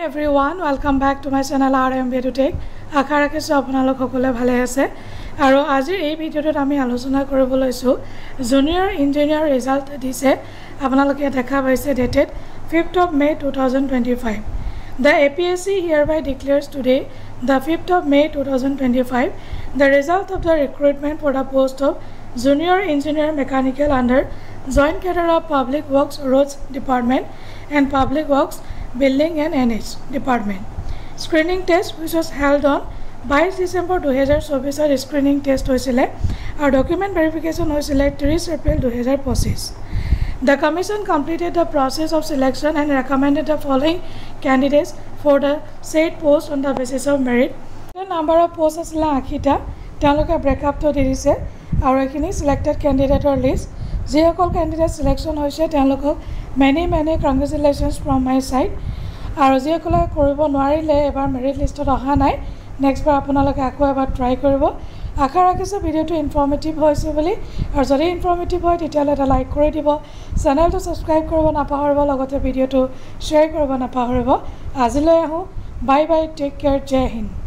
everyone, welcome back to my channel RMB Tech. আশা ৰাখিছো আপোনালোক সকলোৱে ভালে আছে আৰু আজি এই ভিডিঅ'টোত আমি আলোচনা কৰিব লৈছো জুনিয়ৰ ইঞ্জিনিয়াৰ ৰিজাল্ট দিছে আপোনালোকে দেখা পাইছে dated 5th of May 2025. The APSC hereby declares today the 5th of May 2025 the result of the recruitment for the post of junior engineer mechanical under joint cadre of Public Works Roads Department and Public Works Building and NH Department. Screening test which was held on 22 December 2024 screening test hoisile our document verification hoisile 30 April 2025. The commission completed the process of selection and recommended the following candidates for the said post on the basis of merit. The number of posts asila 80 ta তেওঁলোকে breakup তো দিছে আৰু এখিনি selected candidate list যিসকল candidate selection হৈছে তেওঁলোকক many congratulations from my side আৰু যিসকলে কৰিব নোৱাৰিলে এবাৰ মেৰিট লিষ্টত অহা নাই নেক্সট বাৰ আপোনালোকে আকৌ এবাৰ ট্ৰাই কৰিব আশা ৰাখিছো ভিডিওটো ইনফৰ্মেটিভ হৈছে বুলি আৰু যদি ইনফৰ্মেটিভ হয় তেতিয়ালে এটা লাইক কৰি দিব চেনেলটো সাবস্ক্ৰাইব কৰিব নাপাহৰিব লগতে ভিডিওটো শ্বেয়াৰ কৰিব নাপাহৰিব আজিলৈ আহো বাই বাই টেক কেয়াৰ জয় হিন্দ